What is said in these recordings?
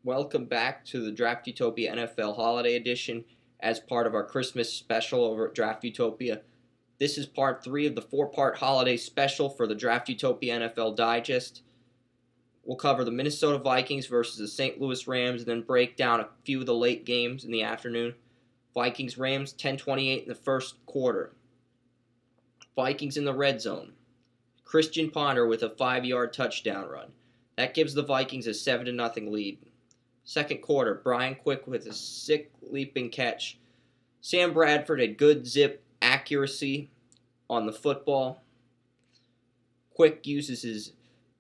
Welcome back to the Draft Utopia NFL Holiday Edition as part of our Christmas special over at Draft Utopia. This is part 3 of the 4-part holiday special for the Draft Utopia NFL Digest. We'll cover the Minnesota Vikings versus the St. Louis Rams and then break down a few of the late games in the afternoon. Vikings-Rams 10-28 in the first quarter. Vikings in the red zone. Christian Ponder with a 5-yard touchdown run. That gives the Vikings a 7-0 lead. Second quarter, Brian Quick with a sick leaping catch. Sam Bradford had good zip accuracy on the football. Quick uses his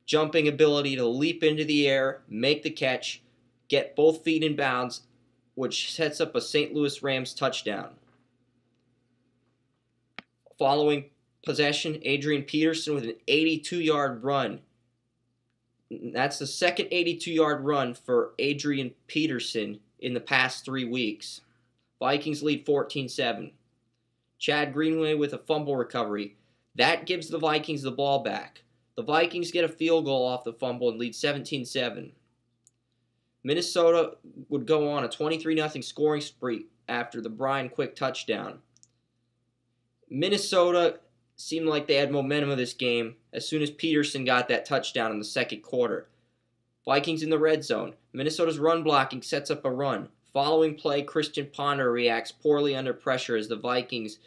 jumping ability to leap into the air, make the catch, get both feet in bounds, which sets up a St. Louis Rams touchdown. Following possession, Adrian Peterson with an 82-yard run. That's the second 82-yard run for Adrian Peterson in the past 3 weeks. Vikings lead 14-7. Chad Greenway with a fumble recovery. That gives the Vikings the ball back. The Vikings get a field goal off the fumble and lead 17-7. Minnesota would go on a 23-0 scoring spree after the Brian Quick touchdown. Minnesota seemed like they had momentum of this game as soon as Peterson got that touchdown in the second quarter. Vikings in the red zone. Minnesota's run blocking sets up a run. Following play, Christian Ponder reacts poorly under pressure as the Vikings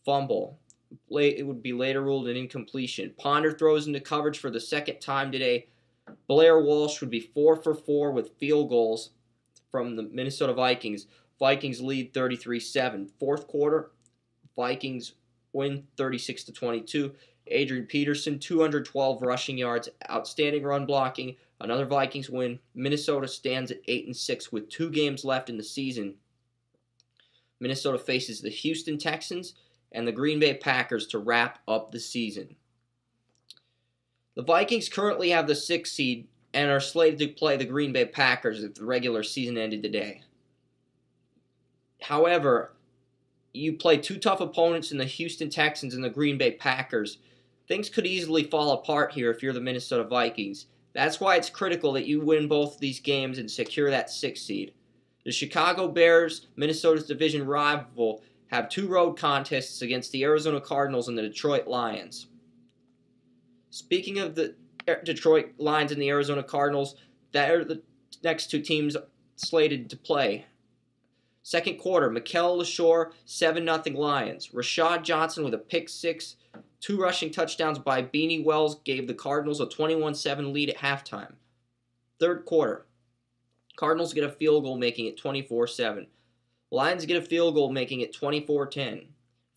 fumble. It would be later ruled an incompletion. Ponder throws into coverage for the second time today. Blair Walsh would be 4 for 4 with field goals from the Minnesota Vikings. Vikings lead 33-7. Fourth quarter, Vikings win 36-22. Adrian Peterson, 212 rushing yards, outstanding run blocking. Another Vikings win. Minnesota stands at 8-6 with 2 games left in the season. Minnesota faces the Houston Texans and the Green Bay Packers to wrap up the season. The Vikings currently have the 6th seed and are slated to play the Green Bay Packers if the regular season ended today. However, you play 2 tough opponents in the Houston Texans and the Green Bay Packers. Things could easily fall apart here if you're the Minnesota Vikings. That's why it's critical that you win both of these games and secure that 6th seed. The Chicago Bears, Minnesota's division rival, have 2 road contests against the Arizona Cardinals and the Detroit Lions. Speaking of the Detroit Lions and the Arizona Cardinals, that are the next 2 teams slated to play. Second quarter, Mikel LaShore, 7-0 Lions. Rashad Johnson with a pick 6. 2 rushing touchdowns by Beanie Wells gave the Cardinals a 21-7 lead at halftime. Third quarter, Cardinals get a field goal making it 24-7. Lions get a field goal making it 24-10.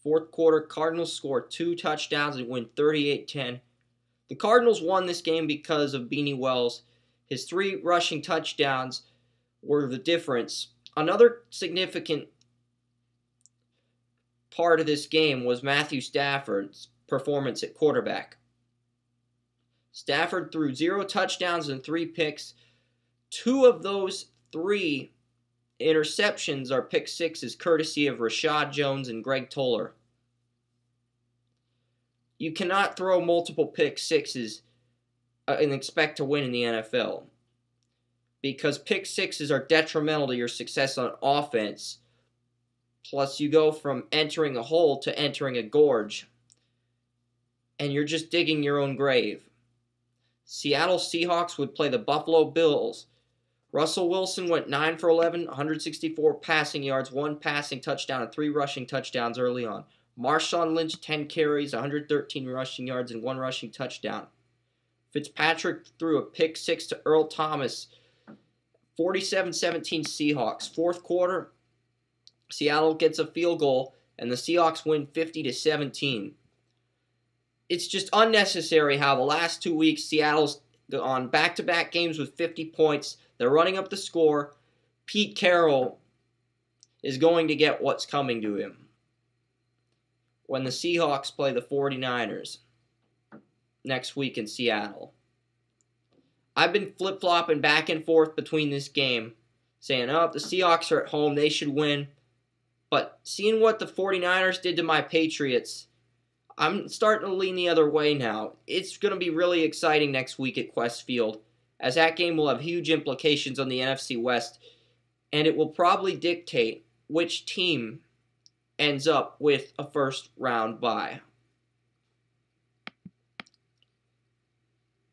Fourth quarter, Cardinals score 2 touchdowns and win 38-10. The Cardinals won this game because of Beanie Wells. His 3 rushing touchdowns were the difference. Another significant part of this game was Matthew Stafford's performance at quarterback. Stafford threw 0 touchdowns and 3 picks. 2 of those 3 interceptions are pick 6s, courtesy of Rashad Jones and Greg Toller. You cannot throw multiple pick 6s and expect to win in the NFL, because pick 6s are detrimental to your success on offense. Plus, you go from entering a hole to entering a gorge, and you're just digging your own grave. Seattle Seahawks would play the Buffalo Bills. Russell Wilson went 9 for 11, 164 passing yards, 1 passing touchdown, and 3 rushing touchdowns early on. Marshawn Lynch, 10 carries, 113 rushing yards, and 1 rushing touchdown. Fitzpatrick threw a pick 6 to Earl Thomas. 47-17 Seahawks. Fourth quarter, Seattle gets a field goal, and the Seahawks win 50-17. It's just unnecessary how the last 2 weeks Seattle's on back-to-back games with 50 points. They're running up the score. Pete Carroll is going to get what's coming to him when the Seahawks play the 49ers next week in Seattle. I've been flip-flopping back and forth between this game, saying, oh, the Seahawks are at home, they should win. But seeing what the 49ers did to my Patriots, I'm starting to lean the other way now. It's going to be really exciting next week at Quest Field. as that game will have huge implications on the NFC West, and it will probably dictate which team ends up with a first-round bye.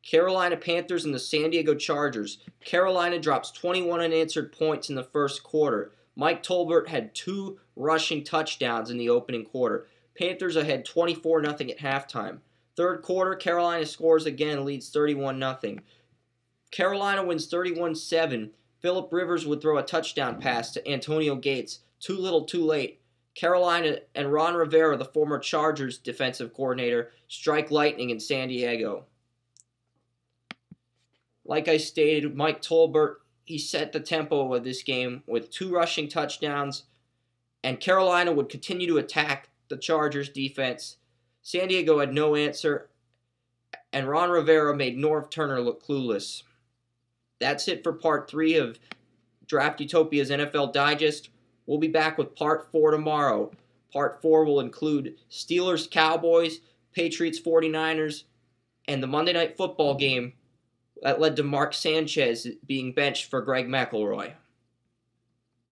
Carolina Panthers and the San Diego Chargers. Carolina drops 21 unanswered points in the first quarter. Mike Tolbert had 2 rushing touchdowns in the opening quarter. Panthers ahead 24-0 at halftime. Third quarter, Carolina scores again, leads 31-0. Carolina wins 31-7. Phillip Rivers would throw a touchdown pass to Antonio Gates. Too little, too late. Carolina and Ron Rivera, the former Chargers defensive coordinator, strike lightning in San Diego. Like I stated, Mike Tolbert, he set the tempo of this game with 2 rushing touchdowns, and Carolina would continue to attack the Chargers defense. San Diego had no answer, and Ron Rivera made Norv Turner look clueless. That's it for Part 3 of Draft Utopia's NFL Digest. We'll be back with Part 4 tomorrow. Part 4 will include Steelers-Cowboys, Patriots-49ers, and the Monday Night Football game that led to Mark Sanchez being benched for Greg McElroy.